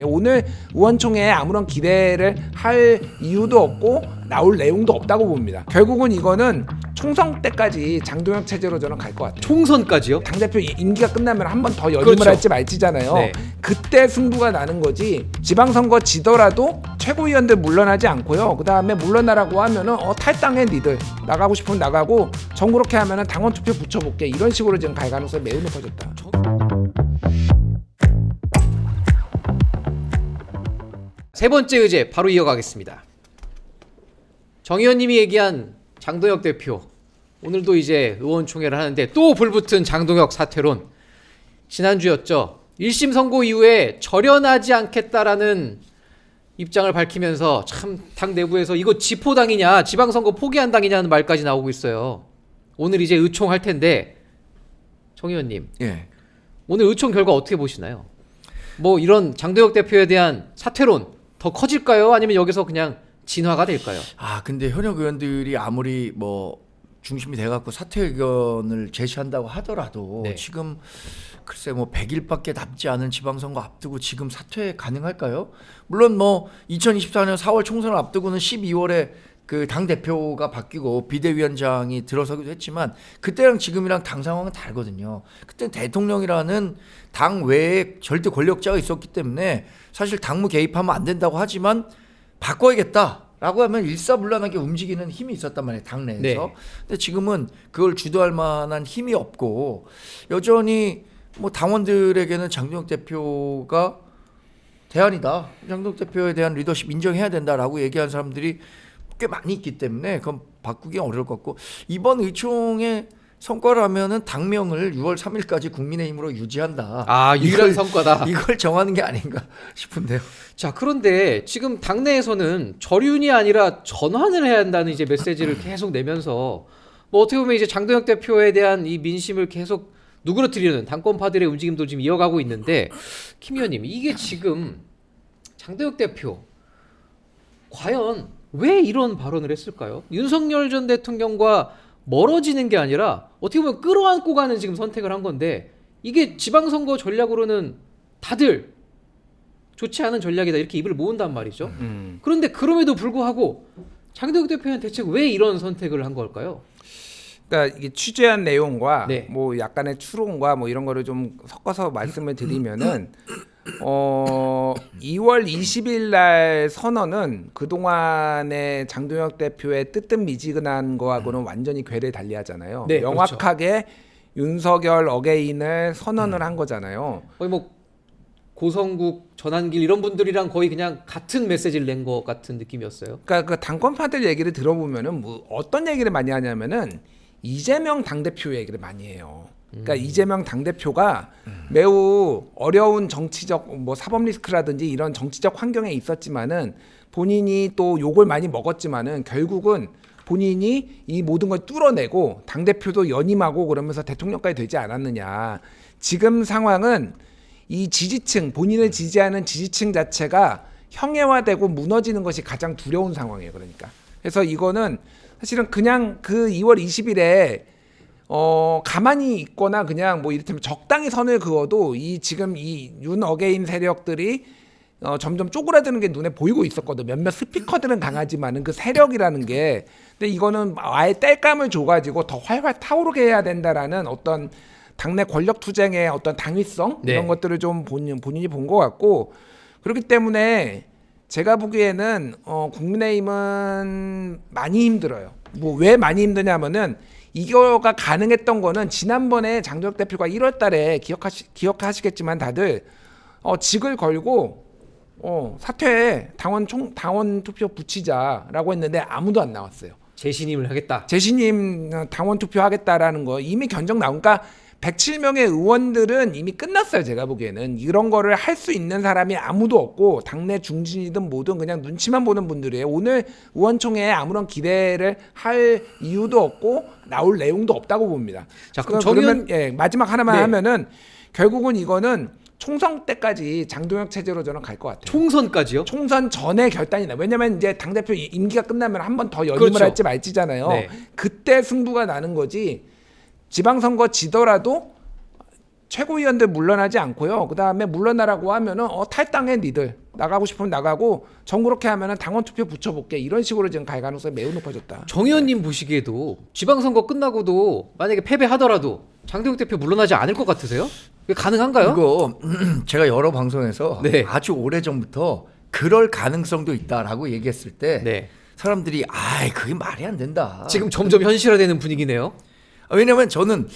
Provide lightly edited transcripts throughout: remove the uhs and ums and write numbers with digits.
오늘 의원총회에 아무런 기대를 할 이유도 없고 나올 내용도 없다고 봅니다. 결국은 이거는 총선 때까지 장동혁 체제로 저는 갈 것 같아요. 총선까지요? 당대표 임기가 끝나면 한 번 더 연임을 그렇죠. 할지 말지잖아요. 네. 그때 승부가 나는 거지. 지방선거 지더라도 최고위원들 물러나지 않고요. 그 다음에 물러나라고 하면은 탈당해 니들 나가고 싶으면 나가고 전 그렇게 하면은 당원 투표 붙여볼게 이런 식으로 지금 갈 가능성이 매우 높아졌다. 세 번째 의제 바로 이어가겠습니다. 정 의원님이 얘기한 장동혁 대표, 오늘도 이제 의원총회를 하는데 또 불붙은 장동혁 사퇴론. 지난주였죠. 1심 선고 이후에 절연하지 않겠다라는 입장을 밝히면서 참 당 내부에서 이거 지포당이냐 지방선거 포기한 당이냐는 말까지 나오고 있어요. 오늘 이제 의총할 텐데 정 의원님, 예. 오늘 의총 결과 어떻게 보시나요? 뭐 이런 장동혁 대표에 대한 사퇴론 더 커질까요? 아니면 여기서 그냥 진화가 될까요? 근데 현역 의원들이 아무리 뭐 중심이 돼갖고 사퇴 의견을 제시한다고 하더라도 네. 지금 글쎄 뭐 100일밖에 남지 않은 지방선거 앞두고 지금 사퇴 가능할까요? 물론 뭐 2024년 4월 총선을 앞두고는 12월에 그 당 대표가 바뀌고 비대위원장이 들어서기도 했지만 그때랑 지금이랑 당 상황은 다르거든요. 그때 대통령이라는 당 외에 절대 권력자가 있었기 때문에 사실 당무 개입하면 안 된다고 하지만 바꿔야겠다라고 하면 일사불란하게 움직이는 힘이 있었단 말이에요, 당내에서. 네. 근데 지금은 그걸 주도할 만한 힘이 없고 여전히 뭐 당원들에게는 장동혁 대표가 대안이다. 장동혁 대표에 대한 리더십 인정해야 된다라고 얘기하는 사람들이 꽤 많이 있기 때문에 그건 바꾸기 어려울 것 같고 이번 의총의 성과라면은 당명을 6월 3일까지 국민의힘으로 유지한다. 유일한 성과다. 이걸 정하는 게 아닌가 싶은데요. 자, 그런데 지금 당내에서는 절윤이 아니라 전환을 해야 한다는 이제 메시지를 계속 내면서 뭐 어떻게 보면 이제 장동혁 대표에 대한 이 민심을 계속 누그러뜨리는 당권파들의 움직임도 지금 이어가고 있는데 김 의원님, 이게 지금 장동혁 대표 과연 왜 이런 발언을 했을까요? 윤석열 전 대통령과 멀어지는 게 아니라 어떻게 보면 끌어안고 가는 지금 선택을 한 건데 이게 지방선거 전략으로는 다들 좋지 않은 전략이다 이렇게 입을 모은단 말이죠. 그런데 그럼에도 불구하고 장동혁 대표는 대체 왜 이런 선택을 한 걸까요? 그러니까 이게 취재한 내용과 네. 뭐 약간의 추론과 뭐 이런 거를 좀 섞어서 말씀을 드리면은 2월 20일 날 선언은 그동안의 장동혁 대표의 뜨뜻미지근한 거하고는 완전히 궤를 달리하잖아요. 네, 명확하게 윤석열 어게인을 선언을 한 거잖아요. 거의 뭐 고성국, 전환길 이런 분들이랑 거의 그냥 같은 메시지를 낸 것 같은 느낌이었어요. 그러니까 그 당권파들 얘기를 들어보면은 뭐 어떤 얘기를 많이 하냐면은 이재명 당대표 얘기를 많이 해요. 그러니까 이재명 당대표가 매우 어려운 정치적 뭐 사법 리스크라든지 이런 정치적 환경에 있었지만은 본인이 또 욕을 많이 먹었지만은 결국은 본인이 이 모든 걸 뚫어내고 당대표도 연임하고 그러면서 대통령까지 되지 않았느냐. 지금 상황은 이 지지층, 본인을 지지하는 지지층 자체가 형해화되고 무너지는 것이 가장 두려운 상황이에요. 그러니까. 그래서 이거는 사실은 그냥 그 2월 20일에 가만히 있거나 그냥 뭐 이를테면 적당히 선을 그어도 이 지금 이 윤 어게인 세력들이 점점 쪼그라드는 게 눈에 보이고 있었거든. 몇몇 스피커들은 강하지만은 그 세력이라는 게 근데 이거는 아예 땔감을 줘가지고 더 활활 타오르게 해야 된다라는 어떤 당내 권력 투쟁의 어떤 당위성 네. 이런 것들을 좀 본인이 본 것 같고 그렇기 때문에 제가 보기에는 국민의힘은 많이 힘들어요. 뭐 왜 많이 힘드냐면은 이거가 가능했던 거는 지난번에 장동혁 대표가 1월달에 기억하시겠지만 다들 직을 걸고 사퇴해 당원 투표 붙이자라고 했는데 아무도 안 나왔어요. 재신임을 하겠다. 재신임 당원 투표하겠다라는 거 이미 견적 나오니까 107명의 의원들은 이미 끝났어요. 제가 보기에는 이런 거를 할 수 있는 사람이 아무도 없고 당내 중진이든 뭐든 그냥 눈치만 보는 분들이에요. 오늘 의원총회에 아무런 기대를 할 이유도 없고 나올 내용도 없다고 봅니다. 자, 그럼 그러면 마지막 하나만 네. 하면은 결국은 이거는 총선 때까지 장동혁 체제로 저는 갈 것 같아요. 총선까지요? 총선 전에 결단이 나. 왜냐면 이제 당대표 임기가 끝나면 한 번 더 연임을 그렇죠. 할지 말지잖아요. 네. 그때 승부가 나는 거지. 지방선거 지더라도 최고위원들 물러나지 않고요. 그 다음에 물러나라고 하면은 탈당해 니들 나가고 싶으면 나가고 정 그렇게 하면은 당원 투표 붙여볼게 이런 식으로 지금 갈 가능성이 매우 높아졌다. 정 의원님 보시기에도 지방선거 끝나고도 만약에 패배하더라도 장동혁 대표 물러나지 않을 것 같으세요? 이게 가능한가요? 이거 제가 여러 방송에서 네. 아주 오래 전부터 그럴 가능성도 있다라고 얘기했을 때 네. 사람들이 아이 그게 말이 안 된다. 지금 점점 현실화되는 분위기네요. 왜냐면 저는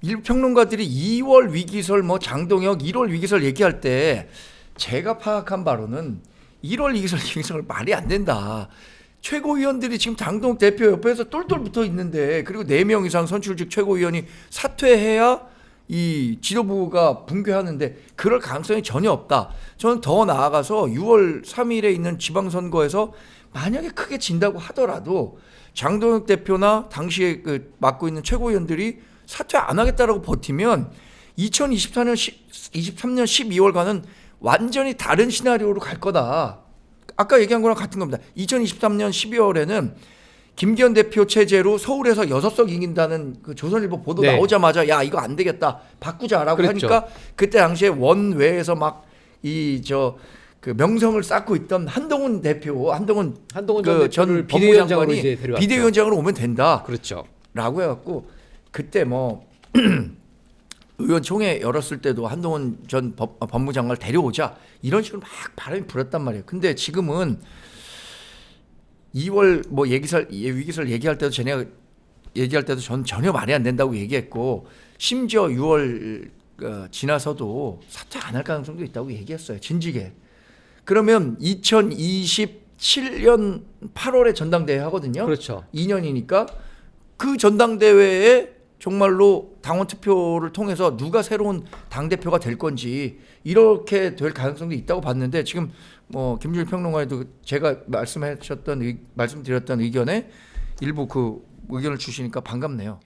일부 평론가들이 2월 위기설 뭐 장동혁 1월 위기설 얘기할 때 제가 파악한 바로는 1월 위기설 말이 안 된다. 최고위원들이 지금 장동혁 대표 옆에서 똘똘 붙어 있는데 그리고 4명 이상 선출직 최고위원이 사퇴해야 이 지도부가 붕괴하는데 그럴 가능성이 전혀 없다. 저는 더 나아가서 6월 3일에 있는 지방선거에서 만약에 크게 진다고 하더라도 장동혁 대표나 당시에 그 맡고 있는 최고위원들이 사퇴 안 하겠다라고 버티면 2023년 12월과는 완전히 다른 시나리오로 갈 거다. 아까 얘기한 거랑 같은 겁니다. 2023년 12월에는 김기현 대표 체제로 서울에서 6석 이긴다는 그 조선일보 보도 네. 나오자마자 야 이거 안 되겠다 바꾸자라고 그랬죠. 하니까 그때 당시에 원외에서 막 이 그 명성을 쌓고 있던 한동훈 전 대표를 비대위원장으로 이제 데려왔죠. 비대위원장으로 오면 된다라고 그렇죠. 해갖고 그때 뭐 의원총회 열었을 때도 한동훈 전 법무장관을 데려오자 이런 식으로 막 바람이 불었단 말이에요. 근데 지금은 2월 뭐 위기설 얘기할 때도 전 전혀 말이 안 된다고 얘기했고 심지어 6월 지나서도 사퇴 안 할 가능성도 있다고 얘기했어요. 진지게. 그러면 2027년 8월에 전당대회 하거든요. 그렇죠. 2년이니까 그 전당대회에 정말로 당원 투표를 통해서 누가 새로운 당대표가 될 건지 이렇게 될 가능성도 있다고 봤는데 지금 뭐 김준일 평론가에도 제가 말씀드렸던 의견에 일부 그 의견을 주시니까 반갑네요.